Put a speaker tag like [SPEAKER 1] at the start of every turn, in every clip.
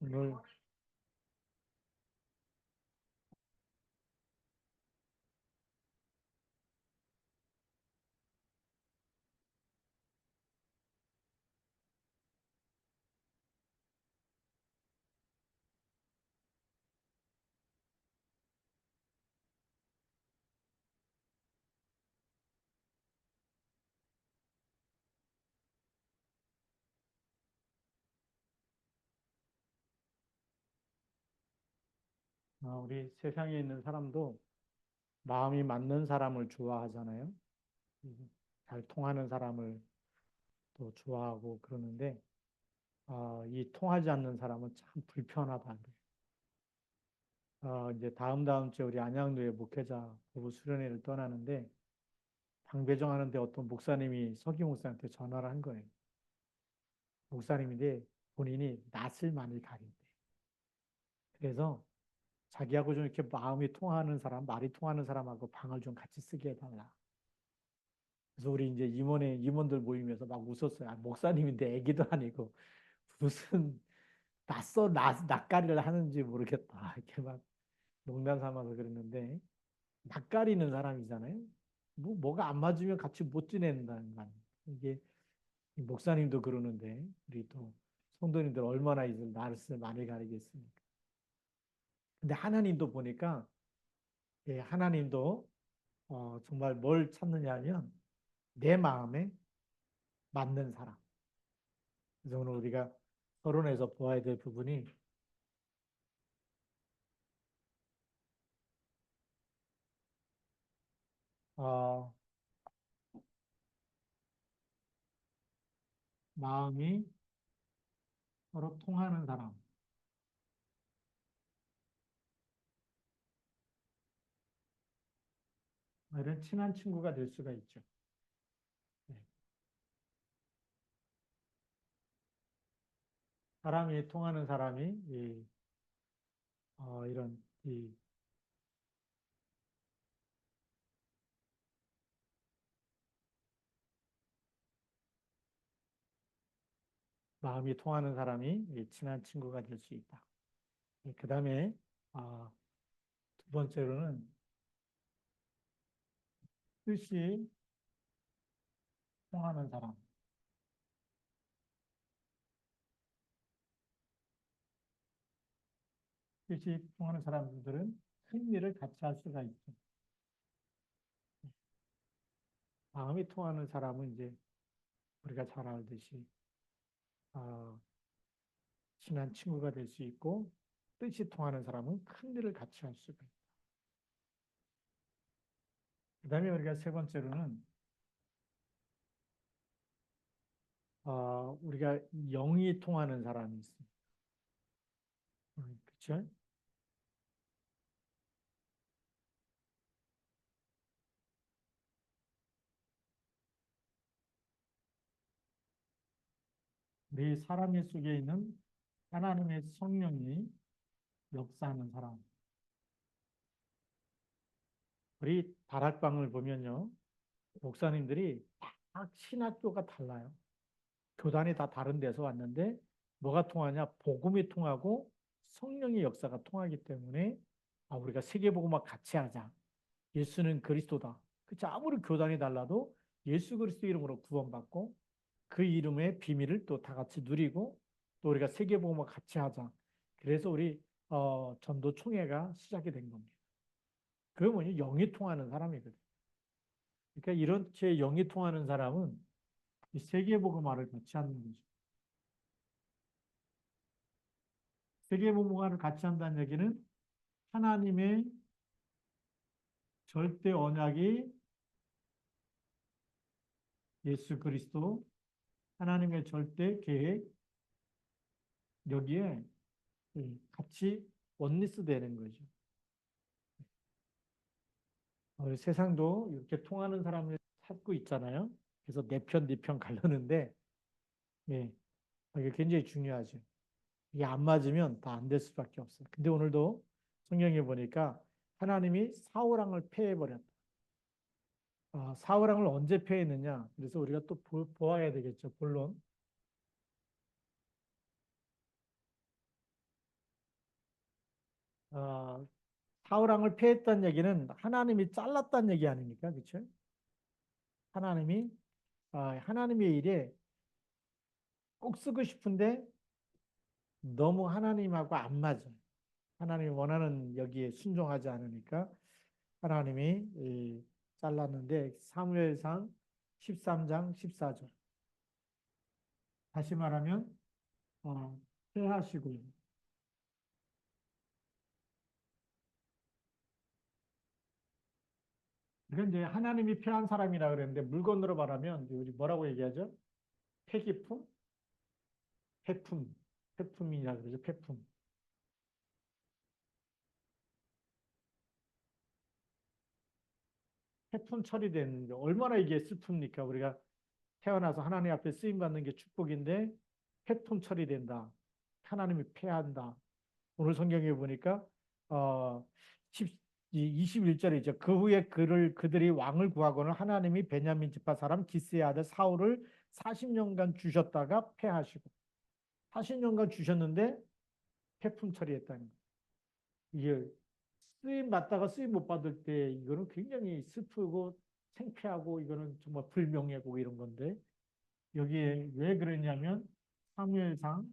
[SPEAKER 1] 오늘 우리 세상에 있는 사람도 마음이 맞는 사람을 좋아하잖아요. 잘 통하는 사람을 또 좋아하고 그러는데 이 통하지 않는 사람은 참 불편하다 그래요. 이제 다음 주에 우리 안양교회 목회자 부부 수련회를 떠나는데 방배정 하는데 어떤 목사님이 서기 목사한테 전화를 한 거예요. 목사님인데 본인이 낯을 많이 가린대. 그래서 자기하고 좀 이렇게 마음이 통하는 사람, 말이 통하는 사람하고 방을 좀 같이 쓰게 해달라. 그래서 우리 이제 임원들 모임에서 막 웃었어요. 목사님인데 애기도 아니고 무슨 낯가리를 하는지 모르겠다. 이렇게 막 농담 삼아서 그랬는데 낯가리는 사람이잖아요. 뭐가 안 맞으면 같이 못 지낸다는 거 아니에요. 이게 목사님도 그러는데 우리 또 성도님들 얼마나 이제 낯을 많이 가리겠습니까? 근데 하나님도 보니까 하나님도 정말 뭘 찾느냐 하면 내 마음에 맞는 사람. 그래서 오늘 우리가 서론에서 보아야 될 부분이 어, 마음이 서로 통하는 사람, 이런 친한 친구가 될 수가 있죠. 네. 사람이 통하는 사람이 이런 마음이 통하는 사람이 친한 친구가 될 수 있다. 그 다음에 두 번째로는 뜻이 통하는 사람, 뜻이 통하는 사람들은 큰 일을 같이 할 수가 있죠. 마음이 통하는 사람은 이제 우리가 잘 알듯이 어, 친한 친구가 될 수 있고 뜻이 통하는 사람은 큰 일을 같이 할 수가 있다. 그 다음에 우리가 세 번째로는 우리가 영이 통하는 사람이 있습니다. 그렇죠? 우리 사람의 속에 있는 하나님의 성령이 역사하는 사람. 우리 다락방을 보면요. 목사님들이 다 신학교가 달라요. 교단이 다 다른 데서 왔는데 뭐가 통하냐? 복음이 통하고 성령의 역사가 통하기 때문에 우리가 세계복음화 같이 하자. 예수는 그리스도다. 그치? 아무리 교단이 달라도 예수 그리스도 이름으로 구원받고 그 이름의 비밀을 또 다 같이 누리고 또 우리가 세계복음화 같이 하자. 그래서 우리 전도 총회가 시작이 된 겁니다. 그게 뭐냐? 영이 통하는 사람이거든. 그러니까 이렇게 영이 통하는 사람은 이 세계복음화를 같이 하는 거죠. 세계복음화를 같이 한다는 얘기는 하나님의 절대 언약이 예수 그리스도, 하나님의 절대 계획, 여기에 같이 원리스 되는 거죠. 세상도 이렇게 통하는 사람을 찾고 있잖아요. 그래서 내 편, 네 편 가르는데, 예, 이게 굉장히 중요하죠. 이게 안 맞으면 다 안 될 수밖에 없어요. 근데 오늘도 성경에 보니까 하나님이 사울왕을 폐해버렸다. 사울왕을 언제 폐했느냐? 그래서 우리가 또 보아야 되겠죠. 본론. 어, 사울왕을 패했다는 얘기는 하나님이 잘랐다는 얘기 아닙니까? 그렇죠? 하나님이 하나님의 일에 꼭 쓰고 싶은데 너무 하나님하고 안 맞아. 하나님이 원하는 여기에 순종하지 않으니까 하나님이 잘랐는데 사무엘상 13장 14절. 다시 말하면 패하시고 이건 이제 하나님이 패한 사람이라 그랬는데 물건으로 말하면 우리 뭐라고 얘기하죠? 폐기품, 폐품, 폐품이라 그러죠. 폐품. 폐품 처리되는 게 얼마나 이게 슬픕니까? 우리가 태어나서 하나님 앞에 쓰임 받는 게 축복인데 폐품 처리된다. 하나님이 패한다. 오늘 성경에 보니까 어 21절이죠. 그 후에 그들이 왕을 구하고는 하나님이 베냐민 지파 사람 기스의 아들 사울을 40년간 주셨다가 패하시고 40년간 주셨는데 폐품 처리했다는 거예요. 이게 쓰임 받다가 쓰임 못 받을 때 이거는 굉장히 슬프고 창피하고 이거는 정말 불명예고 이런 건데 여기에 왜 그랬냐면 사무엘상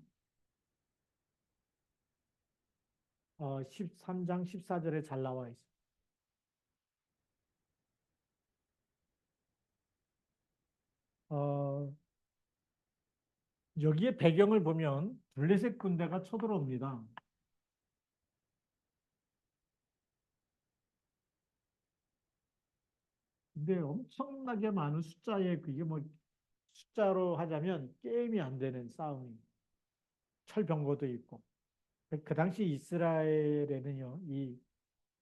[SPEAKER 1] 13장 14절에 잘 나와 있어요. 어, 여기에 배경을 보면 블레셋 군대가 쳐들어옵니다. 근데 엄청나게 많은 숫자에 그게 뭐 숫자로 하자면 게임이 안 되는 싸움이 철병거도 있고 그 당시 이스라엘에는요 이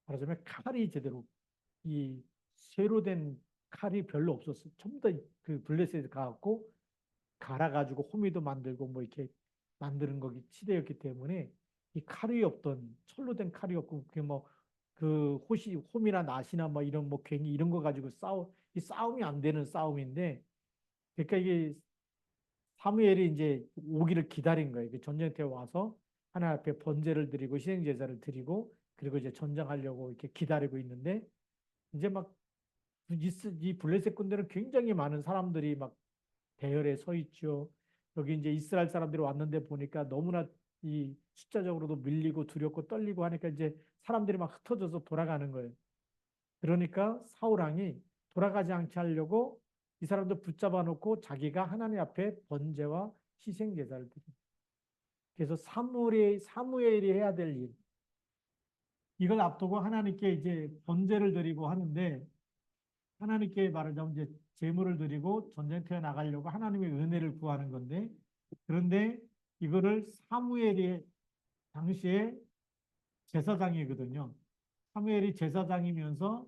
[SPEAKER 1] 말하자면 칼이 제대로 이 쇠로 된 칼이 별로 없었어요. 전부 다 그 블레셋에 가갖고 갈아가지고 호미도 만들고 뭐 이렇게 만드는 거기 시대였기 때문에 이 칼이 없던 철로 된 칼이 없고 그게 뭐 그 호미나 낫이나 뭐 이런 뭐 괭이 이런 거 가지고 이 싸움이 안 되는 싸움인데 그러니까 이게 사무엘이 이제 오기를 기다린 거예요. 그 전쟁터에 와서 하나님 앞에 번제를 드리고 희생제사를 드리고 그리고 이제 전쟁하려고 이렇게 기다리고 있는데 이제 막 이 블레셋 군대는 굉장히 많은 사람들이 막 대열에 서 있죠. 여기 이제 이스라엘 사람들이 왔는데 보니까 너무나 이 숫자적으로도 밀리고 두렵고 떨리고 하니까 이제 사람들이 막 흩어져서 돌아가는 거예요. 그러니까 사울 왕이 돌아가지 않게 하려고 이 사람들 붙잡아 놓고 자기가 하나님 앞에 번제와 희생 제사를 드립니다. 그래서 사무엘이 해야 될 일, 이걸 앞두고 하나님께 이제 번제를 드리고 하는데 하나님께 말하자면 이제 제물을 드리고 전쟁터에 나가려고 하나님의 은혜를 구하는 건데 그런데 이거를 사무엘이 당시에 제사장이거든요. 사무엘이 제사장이면서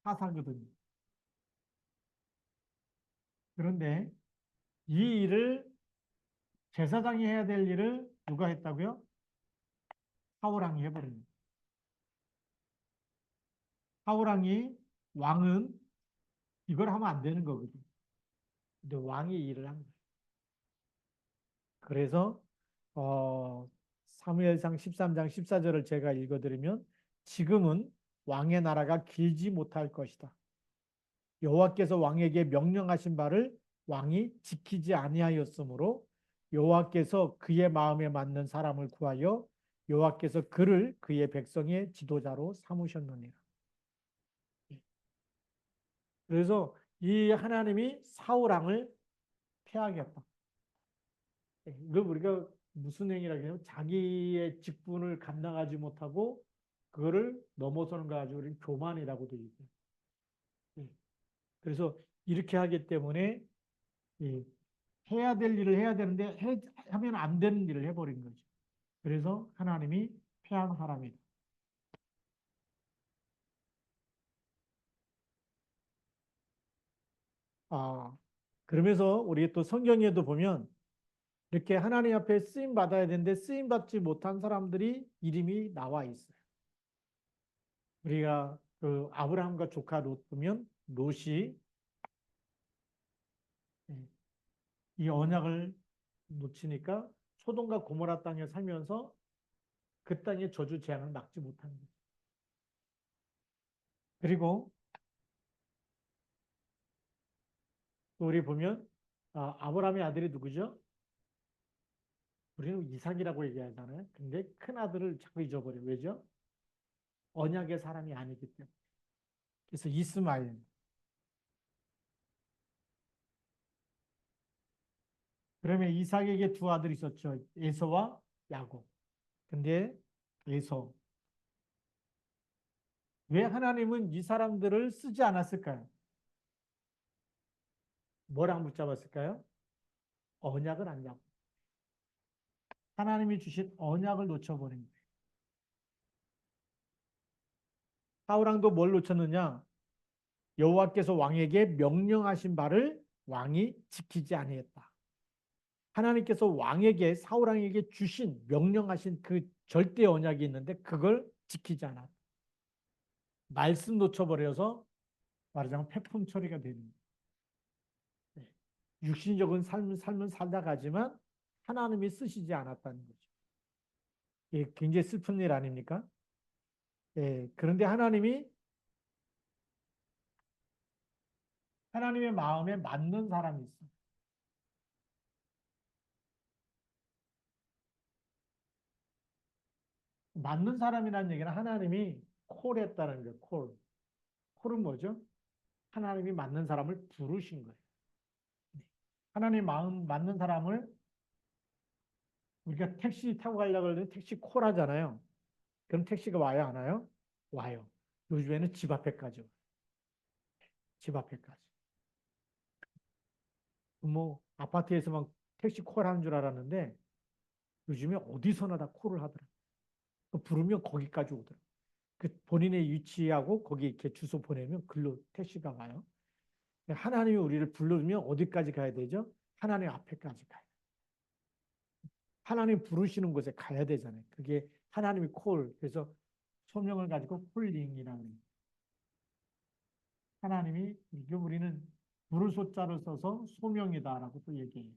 [SPEAKER 1] 사사거든요. 그런데 이 일을 제사장이 해야 될 일을 누가 했다고요? 사울왕이 해버립니다. 사울왕이 왕은 이걸 하면 안 되는 거거든요. 근데 왕이 일을 한 거예요. 그래서 사무엘상 13장 14절을 제가 읽어드리면 지금은 왕의 나라가 길지 못할 것이다. 여호와께서 왕에게 명령하신 바를 왕이 지키지 아니하였으므로 여호와께서 그의 마음에 맞는 사람을 구하여 여호와께서 그를 그의 백성의 지도자로 삼으셨느니라. 그래서 이 하나님이 사울 왕을 패하겠다. 이거 우리가 무슨 행위라 그러냐면 자기의 직분을 감당하지 못하고 그거를 넘어서는 거 가지고 우리는 교만이라고도 얘기해요. 예. 그래서 이렇게 하기 때문에 예, 해야 될 일을 해야 되는데 하면 안 되는 일을 해버린 거죠. 그래서 하나님이 패한 사람이다. 아, 그러면서 우리 또 성경에도 보면 이렇게 하나님 앞에 쓰임 받아야 되는데 쓰임 받지 못한 사람들이 이름이 나와 있어요. 우리가 그 아브라함과 조카 롯 보면 롯이 예, 이 언약을 놓치니까 소돔과 고모라 땅에 살면서 그 땅의 저주 재앙을 막지 못하는 거죠. 그리고 또 우리 보면 아브라함의 아들이 누구죠? 우리는 이삭이라고 얘기하잖아요. 근데 큰 아들을 자꾸 잊어버려요. 왜죠? 언약의 사람이 아니기 때문에. 그래서 이스마엘. 그러면 이삭에게 두 아들이 있었죠. 에서와 야곱. 근데 에서. 왜 하나님은 이 사람들을 쓰지 않았을까요? 뭐랑 붙잡았을까요? 언약을 안 잡고. 하나님이 주신 언약을 놓쳐버린 거예요. 사울왕도 뭘 놓쳤느냐? 여호와께서 왕에게 명령하신 바를 왕이 지키지 아니했다. 하나님께서 왕에게 사울왕에게 주신 명령하신 그 절대 언약이 있는데 그걸 지키지 않았다. 말씀 놓쳐버려서 말하자면 폐품 처리가 되는 거예요. 육신적인 삶은 살다 가지만 하나님이 쓰시지 않았다는 거죠. 예, 굉장히 슬픈 일 아닙니까? 예, 그런데 하나님의 마음에 맞는 사람이 있어요. 맞는 사람이라는 얘기는 하나님이 콜했다는 거예요. 콜. 콜은 뭐죠? 하나님이 맞는 사람을 부르신 거예요. 하나님 마음 맞는 사람을 우리가 택시 타고 가려고 하면 택시 콜하잖아요. 그럼 택시가 와요, 안 와요? 와요. 요즘에는 집 앞에까지 와요. 집 앞에까지. 뭐 아파트에서만 택시 콜하는 줄 알았는데 요즘에 어디서나 다 콜을 하더라고요. 부르면 거기까지 오더라고요. 그 본인의 위치하고 거기 이렇게 주소 보내면 글로 택시가 와요. 하나님이 우리를 불러주면 어디까지 가야 되죠? 하나님 앞에까지 가요. 하나님 부르시는 곳에 가야 되잖아요. 그게 하나님이 콜. 그래서 소명을 가지고 콜링이라고 해요. 하나님이 이게 우리는 부를 소자를 써서 소명이다라고 또 얘기해요.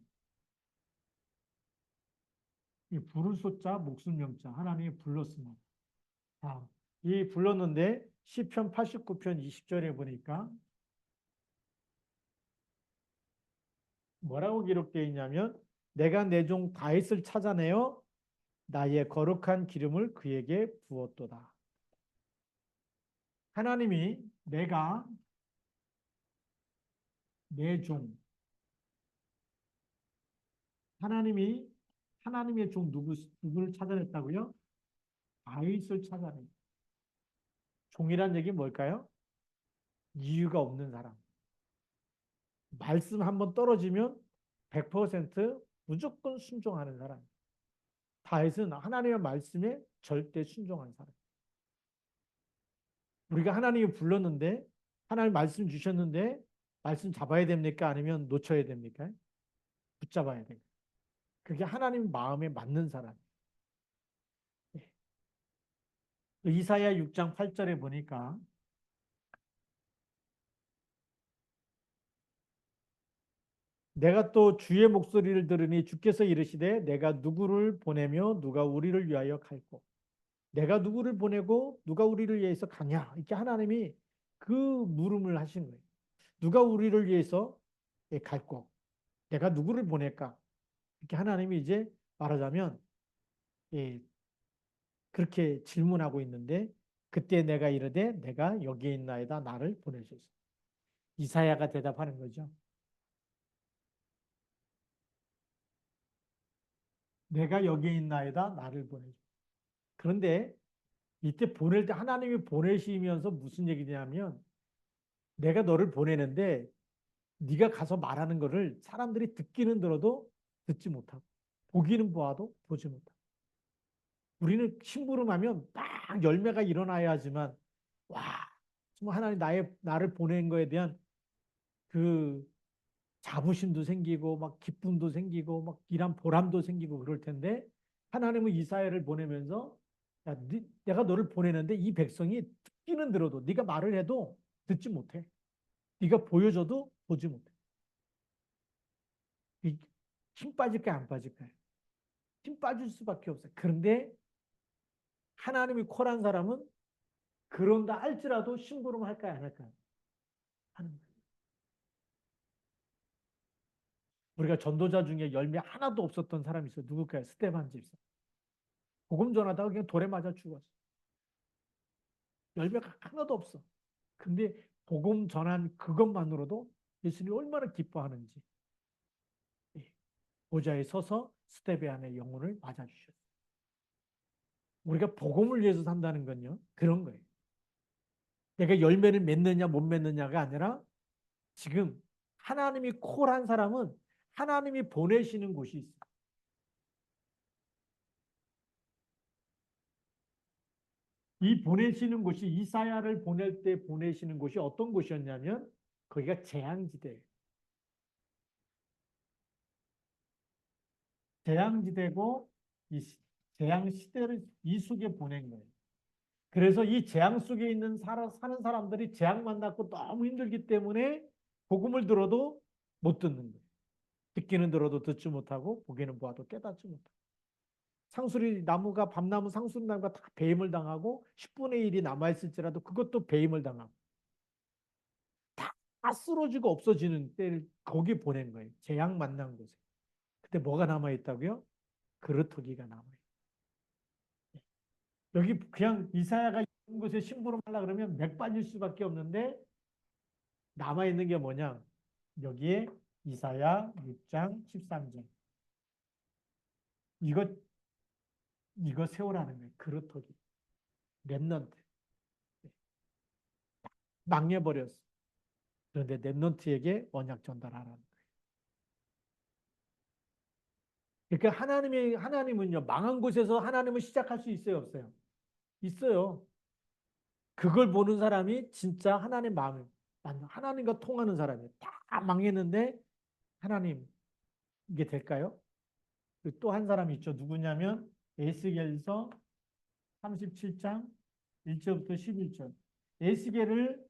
[SPEAKER 1] 이 부를 소자 목숨 명자 하나님이 불렀습니다. 이 불렀는데 시편 89편 20절에 보니까 뭐라고 기록되어 있냐면 내가 내 종 다윗을 찾아내어 나의 거룩한 기름을 그에게 부었도다. 하나님이 내가 내 종, 하나님이 하나님의 종 누구를 찾아냈다고요? 다윗을 찾아내. 종이란 얘기 뭘까요? 이유가 없는 사람. 말씀 한번 떨어지면 100% 무조건 순종하는 사람. 다윗은 하나님의 말씀에 절대 순종한 사람. 우리가 하나님이 불렀는데 하나님 말씀 주셨는데 말씀 잡아야 됩니까? 아니면 놓쳐야 됩니까? 붙잡아야 됩니다. 그게 하나님 마음에 맞는 사람. 이사야 6장 8절에 보니까 내가 또 주의 목소리를 들으니 주께서 이르시되 내가 누구를 보내며 누가 우리를 위하여 갈고 내가 누구를 보내고 누가 우리를 위해서 가냐 이렇게 하나님이 그 물음을 하신 거예요. 누가 우리를 위해서 갈고 내가 누구를 보낼까 이렇게 하나님이 이제 말하자면 예, 그렇게 질문하고 있는데 그때 내가 이르되 내가 여기에 있나이다 나를 보내소서. 이사야가 대답하는 거죠. 내가 여기에 있나이다 나를 보내소서. 그런데 이때 보낼 때 하나님이 보내시면서 무슨 얘기냐면 내가 너를 보내는데 네가 가서 말하는 거를 사람들이 듣기는 들어도 듣지 못하고 보기는 보아도 보지 못하고 우리는 심부름하면 딱 열매가 일어나야 하지만 와 정말 하나님 나를 보낸 거에 대한 그 자부심도 생기고 막 기쁨도 생기고 막 일한 보람도 생기고 그럴 텐데 하나님은 이사야를 보내면서 야, 내가 너를 보내는데 이 백성이 듣기는 들어도 네가 말을 해도 듣지 못해. 네가 보여줘도 보지 못해. 힘 빠질까요? 안 빠질까요? 힘 빠질 수밖에 없어요. 그런데 하나님이 콜한 사람은 그런다 할지라도 심부름 할까요, 안 할까요? 하는 거예요. 우리가 전도자 중에 열매 하나도 없었던 사람이 있어요. 누굴까요? 스테반 집사. 복음 전하다가 그냥 돌에 맞아 죽었어. 열매가 하나도 없어. 근데 복음 전한 그것만으로도 예수님이 얼마나 기뻐하는지 예, 보좌에 서서 스테반의 영혼을 맞아주셨어요. 우리가 복음을 위해서 산다는 건요. 그런 거예요. 내가 열매를 맺느냐 못 맺느냐가 아니라 지금 하나님이 콜한 사람은 하나님이 보내시는 곳이 있어요. 이 보내시는 곳이 이사야를 보낼 때 보내시는 곳이 어떤 곳이었냐면 거기가 재앙지대예요. 재앙지대고 이 재앙 시대를 이 속에 보낸 거예요. 그래서 이 재앙 속에 있는 사는 사람들이 재앙 만났고 너무 힘들기 때문에 복음을 들어도 못 듣는 거예요. 듣기는 들어도 듣지 못하고 보기는 보아도 깨닫지 못하고. 상수리 나무가 밤나무 상수리 나무가 다 배임을 당하고 10분의 1이 남아있을지라도 그것도 배임을 당하고 다 쓰러지고 없어지는 때를 거기 보낸 거예요. 재앙 만난 곳에. 그때 뭐가 남아있다고요? 그루터기가 남아있어요. 여기 그냥 이사야가 있는 곳에 심부름 하려고 그러면 맥 빠질 수밖에 없는데 남아있는 게 뭐냐? 여기에 이사야 6장 13절. 이거, 이거 세우라는 거예요. 그루터기. 랩넌트. 망해버렸어. 그런데 랩넌트에게 언약 전달하라는 거예요. 그러니까 하나님은요, 망한 곳에서 하나님을 시작할 수 있어요, 없어요? 있어요. 그걸 보는 사람이 진짜 하나님 마음을, 하나님과 통하는 사람이에요. 다 망했는데, 하나님, 이게 될까요? 또 한 사람이 있죠. 누구냐면, 에스겔서 37장 1절부터 11절. 에스겔을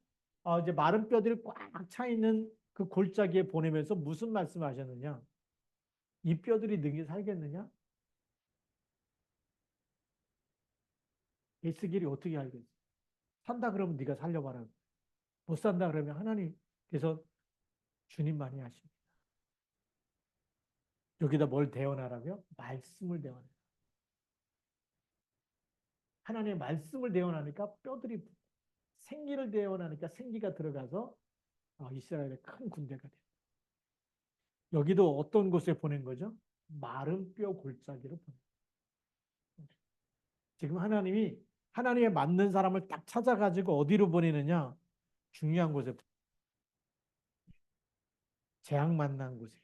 [SPEAKER 1] 이제 마른 뼈들이 꽉 차 있는 그 골짜기에 보내면서 무슨 말씀하셨느냐? 이 뼈들이 능히 살겠느냐? 에스겔이 어떻게 알겠어? 산다 그러면 네가 살려봐라. 못 산다 그러면 하나님께서 주님만이 하십니다. 여기다 뭘 대원하라고요? 말씀을 대원해. 하나님의 말씀을 대원하니까 뼈들이 생기를 대원하니까 생기가 들어가서 이스라엘의 큰 군대가 돼. 여기도 어떤 곳에 보낸 거죠? 마른 뼈 골짜기로 보낸. 지금 하나님이 하나님에 맞는 사람을 딱 찾아가지고 어디로 보내느냐? 중요한 곳에 재앙 만난 곳에.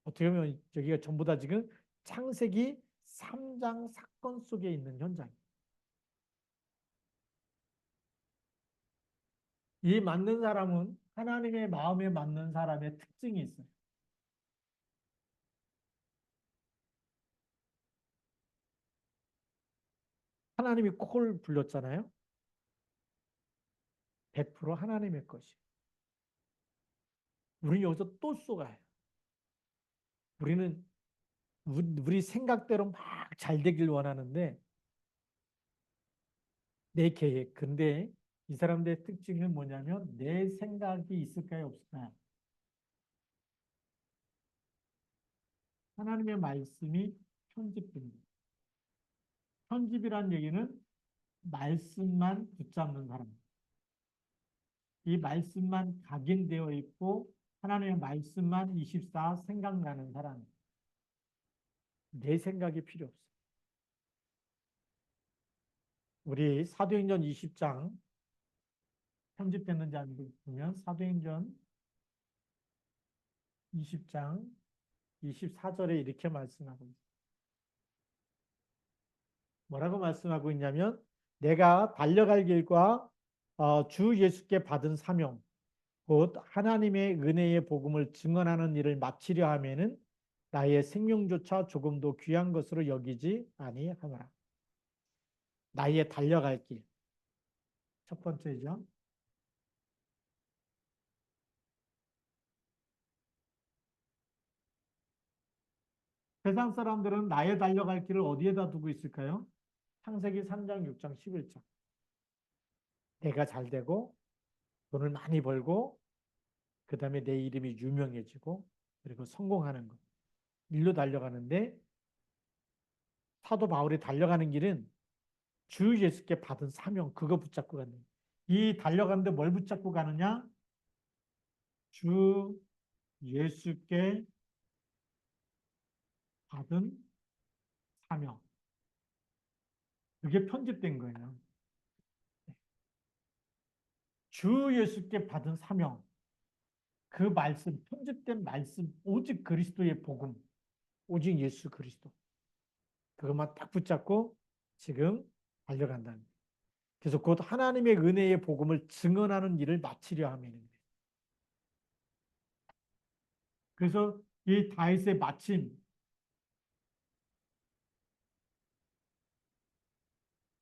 [SPEAKER 1] 어떻게 보면 여기가 전부 다 지금 창세기 3장 사건 속에 있는 현장이에요. 이 맞는 사람은 하나님의 마음에 맞는 사람의 특징이 있어요. 하나님이 콜 불렀잖아요. 100% 하나님의 것이. 우리는 여기서 또 쏘가요. 우리는 우리 생각대로 막 잘 되길 원하는데 내 계획. 근데 이 사람들의 특징은 뭐냐면 내 생각이 있을까요, 없을까요? 하나님의 말씀이 편집됩니다. 편집이란 얘기는 말씀만 붙잡는 사람. 이 말씀만 각인되어 있고 하나님의 말씀만 24 생각나는 사람. 내 생각이 필요 없어. 우리 사도행전 20장 편집됐는지 안 보면 사도행전 20장 24절에 이렇게 말씀하고 있어요. 뭐라고 말씀하고 있냐면 내가 달려갈 길과 주 예수께 받은 사명 곧 하나님의 은혜의 복음을 증언하는 일을 마치려 하면은 나의 생명조차 조금도 귀한 것으로 여기지 아니하노라. 나의 달려갈 길. 첫 번째죠. 세상 사람들은 나의 달려갈 길을 어디에다 두고 있을까요? 창세기 3장, 6장, 11장. 내가 잘 되고 돈을 많이 벌고 그다음에 내 이름이 유명해지고 그리고 성공하는 것. 일로 달려가는데 사도 바울이 달려가는 길은 주 예수께 받은 사명 그거 붙잡고 가는 거예요. 이 달려가는데 뭘 붙잡고 가느냐? 주 예수께 받은 사명. 그게 편집된 거예요. 주 예수께 받은 사명. 그 말씀, 편집된 말씀, 오직 그리스도의 복음, 오직 예수 그리스도. 그것만 딱 붙잡고 지금 달려간다는 거예요. 그래서 곧 하나님의 은혜의 복음을 증언하는 일을 마치려 하면. 그래서 이 다윗의 마침,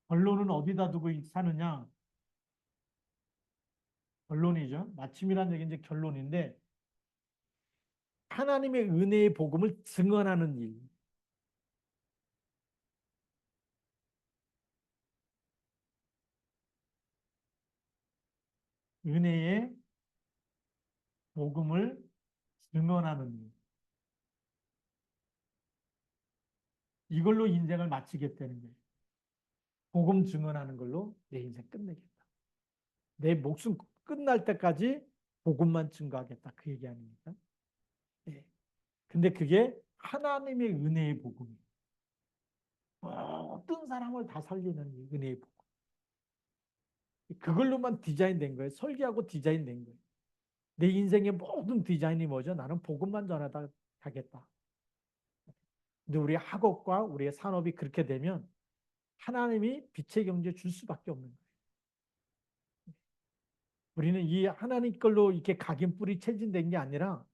[SPEAKER 1] 결론은 어디다 두고 사느냐? 결론이죠. 마침이라는 얘기 이제 결론인데, 하나님의 은혜의 복음을 증언하는 일. 은혜의 복음을 증언하는 일. 이걸로 인생을 마치겠다는 거예요. 복음 증언하는 걸로 내 인생 끝내겠다. 내 목숨 끝날 때까지 복음만 증거하겠다. 그 얘기 아닙니까? 네. 근데 그게 하나님의 은혜의 복음이에요. 어떤 사람을 다 살리는 은혜의 복음. 그걸로만 디자인된 거예요. 설계하고 디자인된 거예요. 내 인생의 모든 디자인이 뭐죠? 나는 복음만 전하다 가겠다. 근데 우리 학업과 우리의 산업이 그렇게 되면 하나님이 빛의 경제 줄 수밖에 없는 거예요. 우리는 이 하나님 걸로 이렇게 각인 뿌리 체진된 게 아니라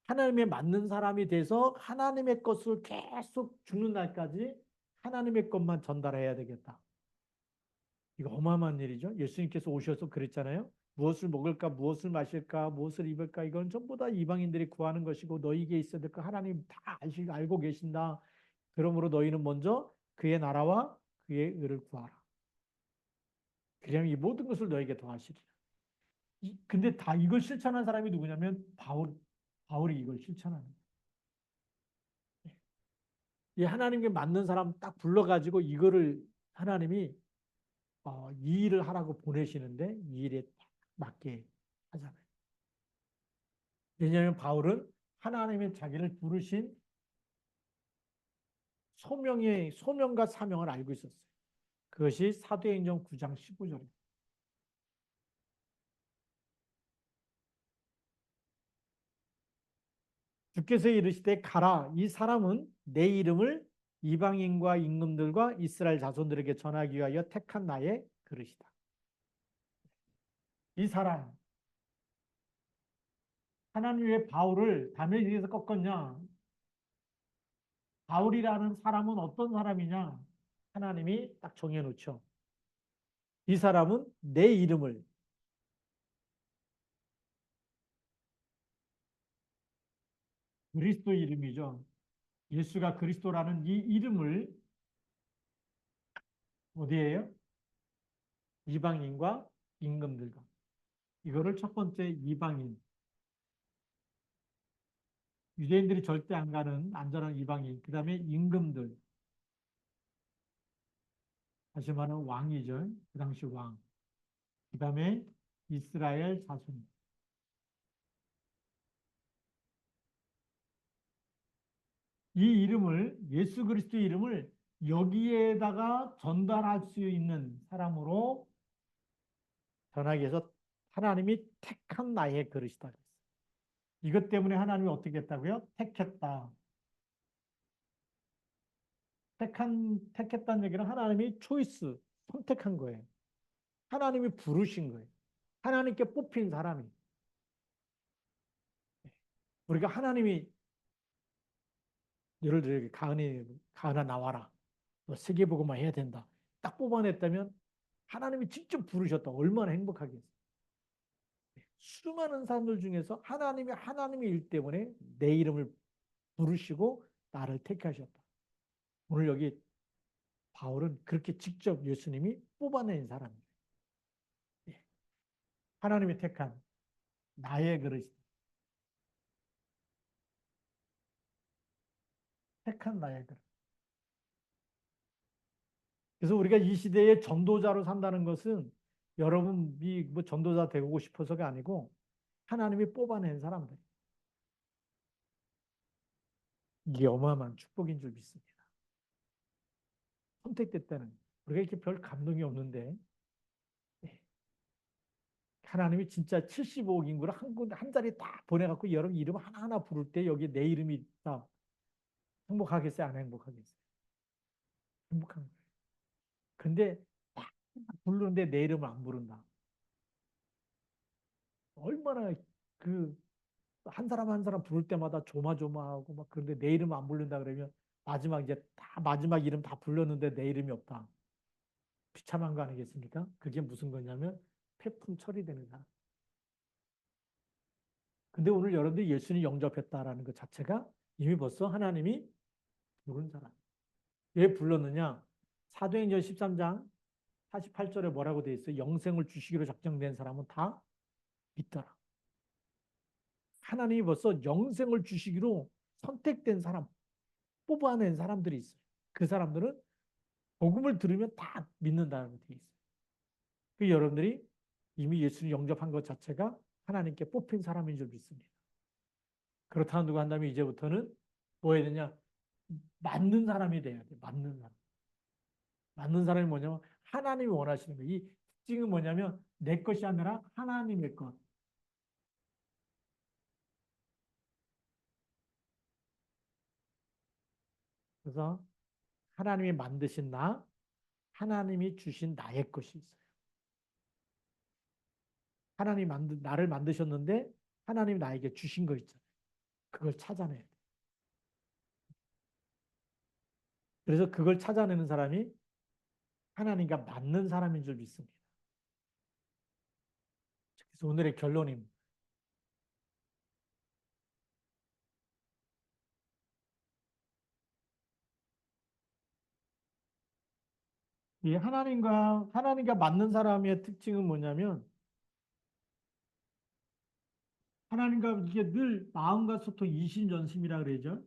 [SPEAKER 1] 하나님의 맞는 사람이 돼서 하나님의 것을 계속 죽는 날까지 하나님의 것만 전달해야 되겠다. 이거 어마어마한 일이죠. 예수님께서 오셔서 그랬잖아요. 무엇을 먹을까, 무엇을 마실까, 무엇을 입을까, 이건 전부 다 이방인들이 구하는 것이고 너희에게 있어야 될 거 하나님 다 알고 계신다. 그러므로 너희는 먼저 그의 나라와 그의 의를 구하라. 그러면 이 모든 것을 너에게 더하시리라. 근데 다 이걸 실천한 사람이 누구냐면 바울이 이걸 실천하는 거예요. 이 하나님께 맞는 사람 딱 불러가지고 이거를 하나님이 이 일을 하라고 보내시는데 이 일에 딱 맞게 하잖아요. 왜냐하면 바울은 하나님의 자기를 부르신 소명과 사명을 알고 있었어요. 그것이 사도행전 9장 15절입니다. 주께서 이르시되 가라. 이 사람은 내 이름을 이방인과 임금들과 이스라엘 자손들에게 전하기 위하여 택한 나의 그릇이다. 이 사람, 하나님 왜 바울을 담에 의해서 꺾었냐? 바울이라는 사람은 어떤 사람이냐? 하나님이 딱 정해놓죠. 이 사람은 내 이름을, 그리스도 이름이죠. 예수가 그리스도라는 이 이름을 어디에요? 이방인과 임금들과. 이거를 첫 번째 이방인, 유대인들이 절대 안 가는 안전한 이방인, 그 다음에 임금들, 다시 말하면 왕이죠. 그 당시 왕. 그 다음에 이스라엘 자손. 이 이름을, 예수 그리스도 이름을 여기에다가 전달할 수 있는 사람으로 전하기 위해서 하나님이 택한 나의 그릇이다. 이것 때문에 하나님이 어떻게 했다고요? 택했다. 택했다는 얘기는 하나님이 초이스, 선택한 거예요. 하나님이 부르신 거예요. 하나님께 뽑힌 사람이. 우리가 하나님이 예를 들어 가은아 나와라. 너 세계복음화 해야 된다. 딱 뽑아냈다면 하나님이 직접 부르셨다. 얼마나 행복하겠어요. 수많은 사람들 중에서 하나님이 하나님의 일 때문에 내 이름을 부르시고 나를 택하셨다. 오늘 여기 바울은 그렇게 직접 예수님이 뽑아낸 사람이에요. 예. 하나님이 택한 나의 그릇이다. 택한 나의 그릇. 그래서 우리가 이 시대에 전도자로 산다는 것은 여러분이 뭐 전도자 되고 싶어서가 아니고 하나님이 뽑아낸 사람들. 이게 어마어마한 축복인 줄 믿습니다. 선택됐다는 우리가 이렇게 별 감동이 없는데 하나님이 진짜 75억 인구를 한 자리 딱 보내갖고 여러분 이름 하나하나 부를 때 여기 내 이름이 있다. 행복하겠어요? 안 행복하겠어요? 행복한 거예요. 근데 딱 부르는데 내 이름을 안 부른다. 얼마나 그 한 사람 한 사람 부를 때마다 조마조마하고 막 그런데 내 이름 안 부른다 그러면 마지막 이제 다 마지막 이름 다 불렀는데 내 이름이 없다. 비참한 거 아니겠습니까? 그게 무슨 거냐면 폐품 처리되는 사람. 근데 오늘 여러분들이 예수님 영접했다라는 것 자체가 이미 벌써 하나님이 부른 사람. 왜 불렀느냐? 사도행전 13장 48절에 뭐라고 돼 있어요? 영생을 주시기로 작정된 사람은 다 믿더라. 하나님이 벌써 영생을 주시기로 선택된 사람, 뽑아낸 사람들이 있어요. 그 사람들은 복음을 들으면 다 믿는다고 돼 있어요. 그 여러분들이 이미 예수를 영접한 것 자체가 하나님께 뽑힌 사람인 줄 믿습니다. 그렇다고 한다면 이제부터는 뭐 해야 되냐? 맞는 사람이 돼야 돼. 맞는 사람. 맞는 사람이 뭐냐면 하나님이 원하시는 거예요. 이 특징은 뭐냐면 내 것이 아니라 하나님의 것. 그래서 하나님이 만드신 나, 하나님이 주신 나의 것이 있어요. 나를 만드셨는데 하나님이 나에게 주신 거 있잖아요. 그걸 찾아내야 돼. 그래서 그걸 찾아내는 사람이 하나님과 맞는 사람인 줄 믿습니다. 그래서 오늘의 결론입니다. 이 하나님과 맞는 사람의 특징은 뭐냐면 하나님과 이게 늘 마음과 소통 이심전심이라 그러죠.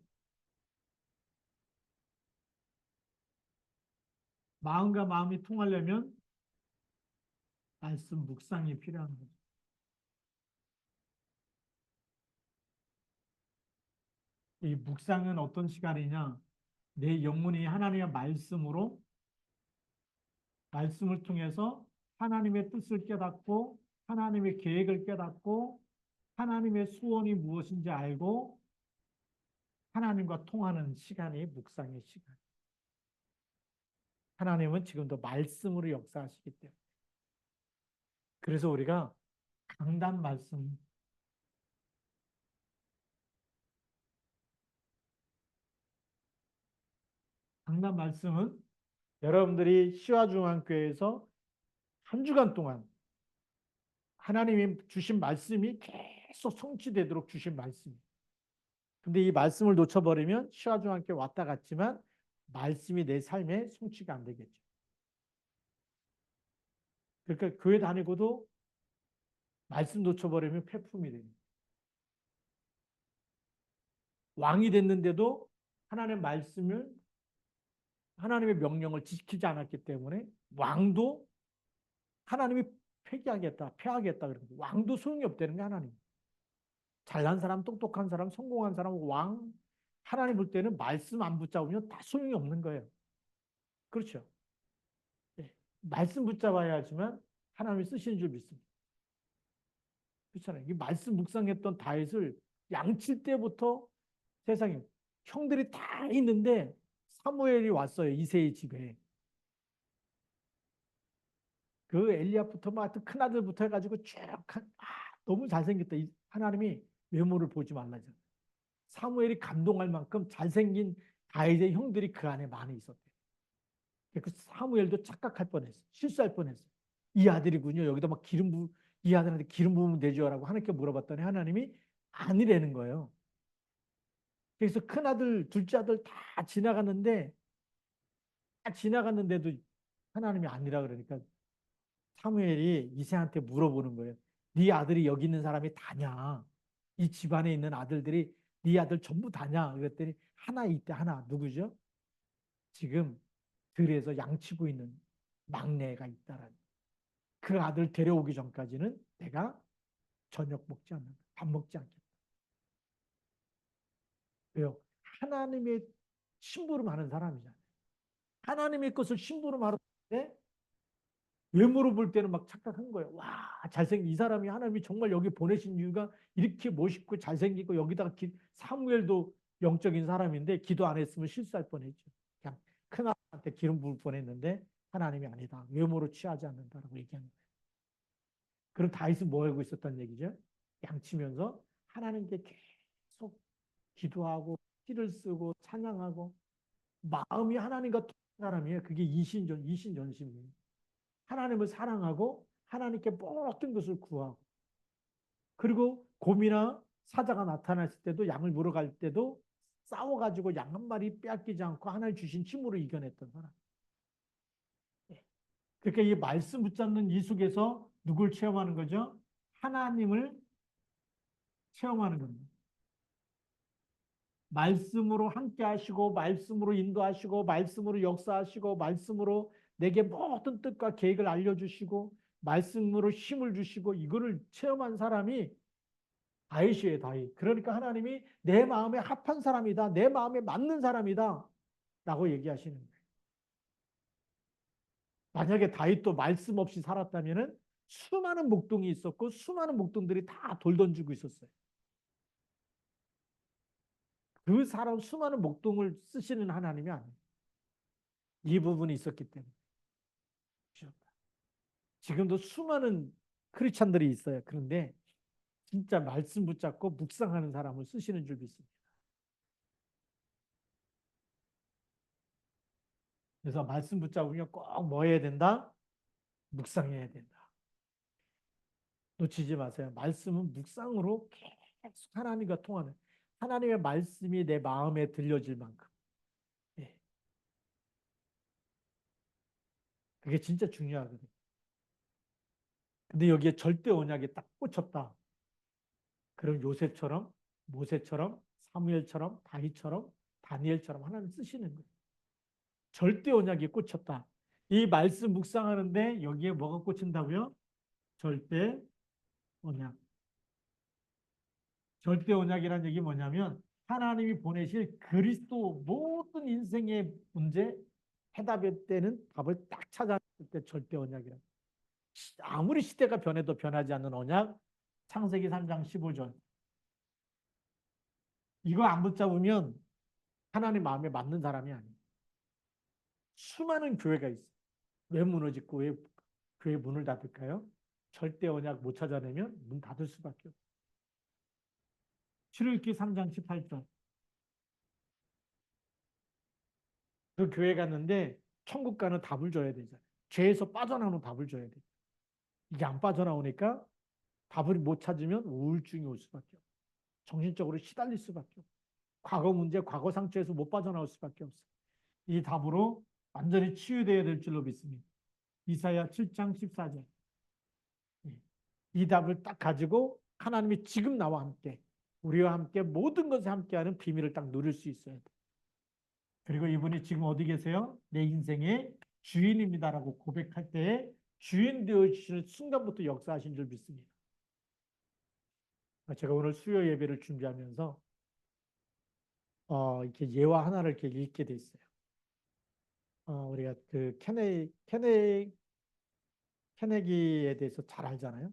[SPEAKER 1] 마음과 마음이 통하려면 말씀 묵상이 필요한 거죠. 이 묵상은 어떤 시간이냐? 내 영혼이 하나님의 말씀을 통해서 하나님의 뜻을 깨닫고 하나님의 계획을 깨닫고 하나님의 소원이 무엇인지 알고 하나님과 통하는 시간이 묵상의 시간. 하나님은 지금도 말씀으로 역사하시기 때문에. 그래서 우리가 강단 말씀, 강단 말씀은 여러분들이 시와중앙교회에서 한 주간 동안 하나님이 주신 말씀이 계속 성취되도록 주신 말씀. 근데 이 말씀을 놓쳐버리면 시와중앙교회 왔다 갔지만 말씀이 내 삶에 성취가 안 되겠죠. 그러니까 교회 다니고도 말씀 놓쳐버리면 폐품이 됩니다. 왕이 됐는데도 하나님의 말씀을 하나님의 명령을 지키지 않았기 때문에 왕도 하나님이 폐하겠다 그러는 거예요. 왕도 소용이 없다는 게 하나님. 잘난 사람, 똑똑한 사람, 성공한 사람, 왕 하나님 볼 때는 말씀 안 붙잡으면 다 소용이 없는 거예요. 그렇죠? 예. 말씀 붙잡아야 하지만 하나님이 쓰시는 줄 믿습니다. 그렇잖아요. 이 말씀 묵상했던 다윗을 양칠 때부터 세상에 형들이 다 있는데 사무엘이 왔어요. 이새의 집에. 그 엘리압부터 막 큰 아들부터 해가지고 쭉 너무 잘생겼다. 하나님이 외모를 보지 말라죠. 사무엘이 감동할 만큼 잘생긴 다윗의 형들이 그 안에 많이 있었대요. 그 사무엘도 착각할 뻔했어. 실수할 뻔했어. 이 아들이군요. 여기다 막 이 아들한테 기름 부으면 되죠라고 하나님께 물어봤더니 하나님이 아니라는 거예요. 그래서 큰 아들, 둘째 아들 다 지나갔는데 지나갔는데도 하나님이 아니라 그러니까 사무엘이 이새한테 물어보는 거예요. 네 아들이 여기 있는 사람이 다냐? 이 집안에 있는 아들들이 네 아들 전부 다냐? 그랬더니 하나 있대, 하나. 누구죠? 지금 들에서 양치고 있는 막내가 있다라는. 그 아들 데려오기 전까지는 내가 저녁 먹지 않는다. 밥 먹지 않겠다. 왜요? 하나님의 심부름하는 사람이잖아요. 하나님의 것을 심부름하러 때 외모로 볼 때는 막 착각한 거예요. 와, 잘생긴 이 사람이 하나님이 정말 여기 보내신 이유가 이렇게 멋있고 잘생기고 여기다가 사무엘도 영적인 사람인데 기도 안 했으면 실수할 뻔했죠. 그냥 큰아들한테 기름 부을 뻔했는데 하나님이 아니다. 외모로 취하지 않는다라고 얘기하는 거예요. 그럼 다윗은 뭐 하고 있었단 얘기죠? 양치면서 하나님께 계속 기도하고 피를 쓰고 찬양하고 마음이 하나님과 통한 사람이에요. 그게 이신전심이에요. 하나님을 사랑하고 하나님께 모든 것을 구하고 그리고 곰이나 사자가 나타났을 때도 양을 물어갈 때도 싸워가지고 양 한 마리 빼앗기지 않고 하나님 주신 힘으로 이겨냈던 사람. 그러니까 이 말씀 붙잡는 이 속에서 누굴 체험하는 거죠? 하나님을 체험하는 겁니다. 말씀으로 함께 하시고 말씀으로 인도하시고 말씀으로 역사하시고 말씀으로 내게 모든 뜻과 계획을 알려주시고 말씀으로 힘을 주시고 이거를 체험한 사람이 다윗이에요, 다윗. 그러니까 하나님이 내 마음에 합한 사람이다. 내 마음에 맞는 사람이다. 라고 얘기하시는 거예요. 만약에 다윗도 말씀 없이 살았다면 수많은 목동이 있었고 수많은 목동들이 다 돌 던지고 있었어요. 그 사람 수많은 목동을 쓰시는 하나님이 아니에요. 이 부분이 있었기 때문에. 지금도 수많은 크리스찬들이 있어요. 그런데 진짜 말씀 붙잡고 묵상하는 사람을 쓰시는 줄 믿습니다. 그래서 말씀 붙잡으면 꼭 뭐 해야 된다? 묵상해야 된다. 놓치지 마세요. 말씀은 묵상으로 계속 하나님과 통하는 하나님의 말씀이 내 마음에 들려질 만큼. 예. 그게 진짜 중요하거든요. 근데 여기에 절대 언약에 딱 꽂혔다. 그럼 요셉처럼, 모세처럼, 사무엘처럼, 다윗처럼, 다니엘처럼 하나님 쓰시는 거예요. 절대 언약에 꽂혔다. 이 말씀 묵상하는데 여기에 뭐가 꽂힌다고요? 절대 언약. 절대 언약이라는 얘기 뭐냐면 하나님이 보내실 그리스도 모든 인생의 문제 해답의 때는 답을 딱 찾았을 때 절대 언약이라. 아무리 시대가 변해도 변하지 않는 언약. 창세기 3장 15절. 이거 안 붙잡으면 하나님 마음에 맞는 사람이 아니에요. 수많은 교회가 있어요. 왜 무너지고 왜 교회 문을 닫을까요? 절대 언약 못 찾아내면 문 닫을 수밖에 없어요. 출애굽기 3장 18절. 그 교회 갔는데 천국 가는 답을 줘야 되잖아요. 죄에서 빠져나오는 답을 줘야 돼. 이게 안 빠져나오니까 답을 못 찾으면 우울증이 올 수밖에 없어. 정신적으로 시달릴 수밖에 없어. 과거 문제, 과거 상처에서 못 빠져나올 수밖에 없어. 이 답으로 완전히 치유되어야 될 줄로 믿습니다. 이사야 7장 14절. 이 답을 딱 가지고 하나님이 지금 나와 함께 우리와 함께 모든 것에 함께하는 비밀을 딱 누릴 수 있어야 돼. 그리고 이분이 지금 어디 계세요? 내 인생의 주인입니다라고 고백할 때에 주인 되어주시는 순간부터 역사하신 줄 믿습니다. 제가 오늘 수요 예배를 준비하면서 이렇게 예화 하나를 이렇게 읽게 돼 있어요. 우리가 그 케네기에 대해서 잘 알잖아요.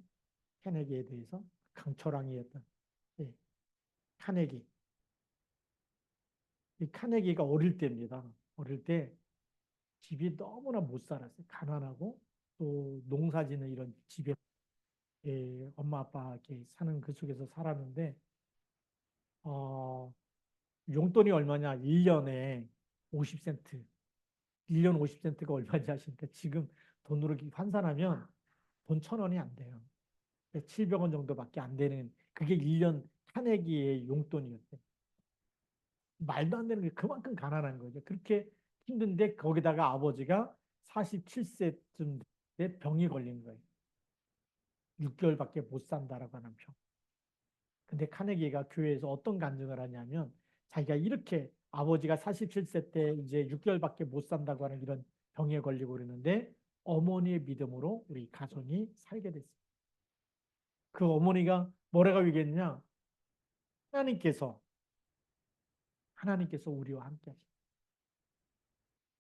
[SPEAKER 1] 케네기에 대해서 강철왕이었던 예, 카네기. 이 카네기가 어릴 때입니다. 어릴 때 집이 너무나 못 살았어요. 가난하고 또 농사짓는 이런 집에 엄마 아빠 이렇게 사는 그 속에서 살았는데 용돈이 얼마냐? 1년에 50센트. 1년 50센트가 얼마인지 아십니까? 지금 돈으로 환산하면 돈 1,000원이 안 돼요. 700원 정도밖에 안 되는 그게 1년 카네기의 용돈이었대요. 말도 안 되는 게 그만큼 가난한 거죠. 그렇게 힘든데 거기다가 아버지가 47세쯤 때 병이 걸린 거예요. 6개월밖에 못 산다라고 하는 병. 근데 카네기가 교회에서 어떤 간증을 하냐면 자기가 이렇게 아버지가 47세 때 이제 6개월밖에 못 산다고 하는 이런 병에 걸리고 그러는데 어머니의 믿음으로 우리 가정이 살게 됐어요. 그 어머니가 뭐라고 얘기했냐? 하나님께서 하나님께서 우리와 함께 하시.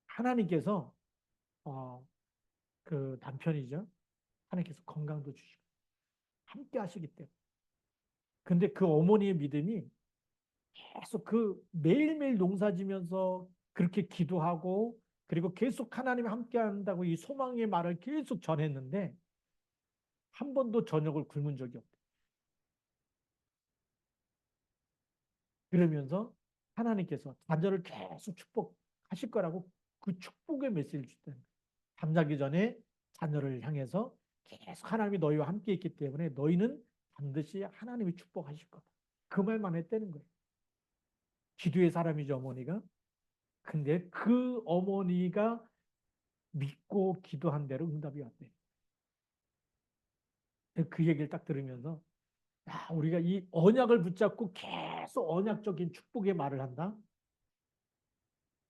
[SPEAKER 1] 하나님께서 그 남편이죠. 하나님께서 건강도 주시고 함께 하시기 때문에. 근데 그 어머니의 믿음이 계속 그 매일매일 농사지면서 그렇게 기도하고 그리고 계속 하나님이 함께 한다고 이 소망의 말을 계속 전했는데 한 번도 저녁을 굶은 적이 없대. 그러면서 하나님께서 자녀를 계속 축복하실 거라고 그 축복의 메시지를 주던 잠자기 전에 자녀를 향해서 계속 하나님이 너희와 함께 있기 때문에 너희는 반드시 하나님이 축복하실 거다. 그 말만 했다는 거예요. 기도의 사람이죠, 어머니가. 근데 그 어머니가 믿고 기도한 대로 응답이 왔대. 그 얘기를 딱 들으면서 야, 우리가 이 언약을 붙잡고 계속 언약적인 축복의 말을 한다.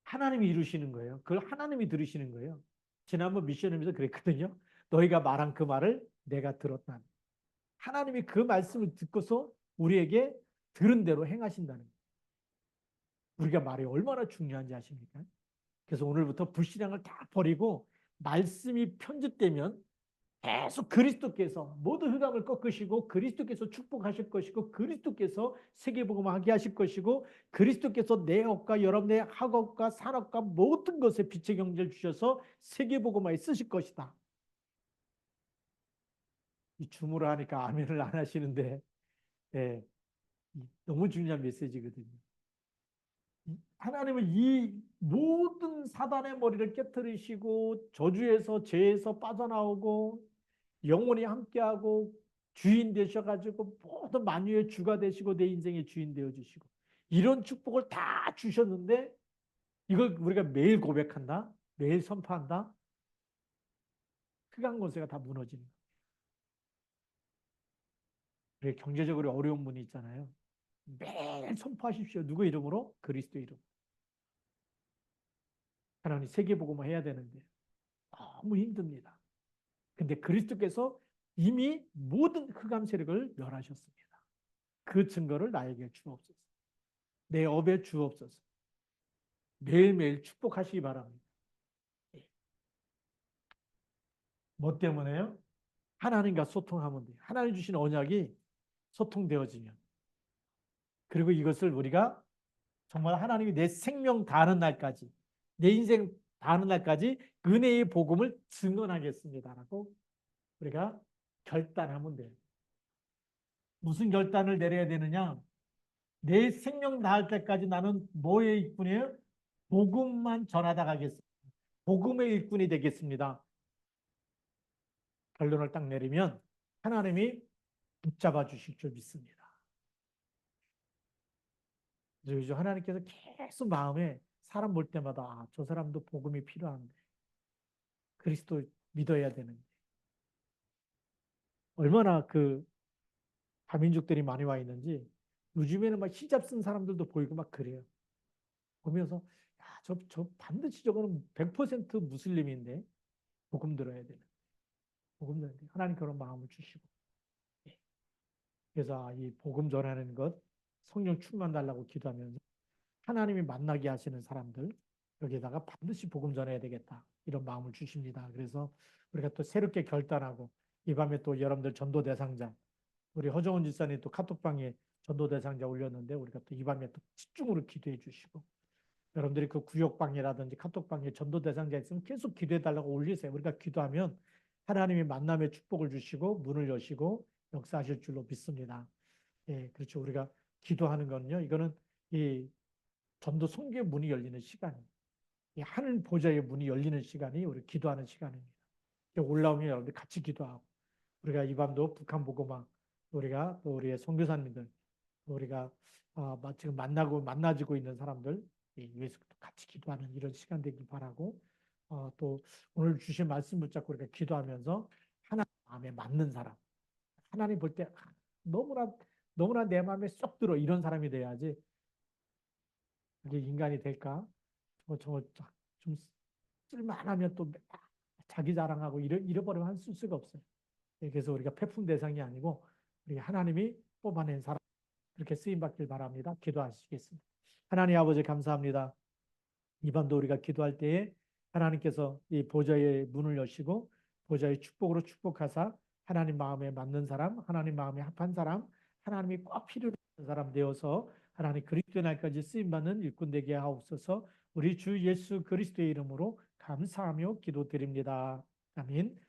[SPEAKER 1] 하나님이 이루시는 거예요. 그걸 하나님이 들으시는 거예요. 지난번 미션에서 그랬거든요. 너희가 말한 그 말을 내가 들었다. 하나님이 그 말씀을 듣고서 우리에게 들은 대로 행하신다는 거예요. 우리가 말이 얼마나 중요한지 아십니까? 그래서 오늘부터 불신앙을 다 버리고 말씀이 편집되면 계속 그리스도께서 모든 흑암을 꺾으시고 그리스도께서 축복하실 것이고 그리스도께서 세계복음을 하게 하실 것이고 그리스도께서 내 업과 여러분의 학업과 산업과 모든 것에 빛의 경제를 주셔서 세계복음화에 쓰실 것이다. 이 주무라 하니까 아멘을 안 하시는데 예, 너무 중요한 메시지거든요. 하나님은 이 모든 사단의 머리를 깨뜨리시고 저주에서 죄에서 빠져나오고 영원히 함께하고 주인 되셔가지고 모든 만유의 주가 되시고 내 인생의 주인 되어주시고 이런 축복을 다 주셨는데 이걸 우리가 매일 고백한다? 매일 선포한다? 흑암 권세가 다 무너지는 거예요. 경제적으로 어려운 분이 있잖아요. 매일 선포하십시오. 누구 이름으로? 그리스도 이름. 하나님 세계복음화 해야 되는데 너무 힘듭니다. 근데 그리스도께서 이미 모든 흑암 세력을 멸하셨습니다. 그 증거를 나에게 주옵소서. 내 업에 주옵소서. 매일매일 축복하시기 바랍니다. 뭐 때문에요? 하나님과 소통하면 돼요. 하나님 주신 언약이 소통되어지면. 그리고 이것을 우리가 정말 하나님이 내 생명 다하는 날까지, 내 인생 다하는 날까지 은혜의 복음을 증언하겠습니다라고 우리가 결단하면 돼요. 무슨 결단을 내려야 되느냐? 내 생명 다할 때까지 나는 뭐의 일꾼이에요? 복음만 전하다 가겠습니다. 복음의 일꾼이 되겠습니다. 결론을 딱 내리면 하나님이 붙잡아 주실 줄 믿습니다. 그래서 하나님께서 계속 마음에 사람 볼 때마다 아, 저 사람도 복음이 필요한데 그리스도 믿어야 되는데 얼마나 그 다민족들이 많이 와 있는지 요즘에는 막 히잡 쓴 사람들도 보이고 막 그래요. 보면서 야, 저 반드시 저거는 100% 무슬림인데 복음 들어야 되는 복음 들어야 돼. 하나님 그런 마음을 주시고 예. 그래서 이 복음 전하는 것 성령 충만 달라고 기도하면서 하나님이 만나게 하시는 사람들 여기에다가 반드시 복음 전해야 되겠다 이런 마음을 주십니다. 그래서 우리가 또 새롭게 결단하고 이 밤에 또 여러분들 전도 대상자 우리 허정은 집사님 또 카톡방에 전도 대상자 올렸는데 우리가 또 이 밤에 또 집중으로 기도해 주시고 여러분들이 그 구역방이라든지 카톡방에 전도 대상자 있으면 계속 기도해 달라고 올리세요. 우리가 기도하면 하나님이 만남의 축복을 주시고 문을 여시고 역사하실 줄로 믿습니다. 예, 그렇죠. 우리가 기도하는 거는요. 이거는 이 전도 선교의 문이 열리는 시간이에요. 이 하늘 보좌의 문이 열리는 시간이 우리 기도하는 시간입니다. 올라오면 여러분들 같이 기도하고 우리가 이 밤도 북한 보고막 우리가 또 우리의 선교사님들 우리가 지금 만나지고 있는 사람들 위해서 같이 기도하는 이런 시간 되길 바라고, 또 오늘 주신 말씀 붙잡고 우리가 기도하면서 하나님 마음에 맞는 사람, 하나님 볼 때 너무나 너무나 내 마음에 쏙 들어 이런 사람이 돼야지. 이게 인간이 될까? 좀 쓸만하면 또 자기 자랑하고 잃어버리면 한쓸 수가 없어요. 그래서 우리가 패품 대상이 아니고 우리 하나님이 뽑아낸 사람 그렇게 쓰임 받길 바랍니다. 기도하시겠습니다. 하나님 아버지 감사합니다. 이 밤도 우리가 기도할 때에 하나님께서 이 보좌의 문을 여시고 보좌의 축복으로 축복하사 하나님 마음에 맞는 사람, 하나님 마음에 합한 사람, 하나님이 꼭 필요로 하는 사람 되어서 하나님 그리스도의 날까지 쓰임받는 일꾼 되게 하옵소서. 우리 주 예수 그리스도의 이름으로 감사하며 기도드립니다. 아멘.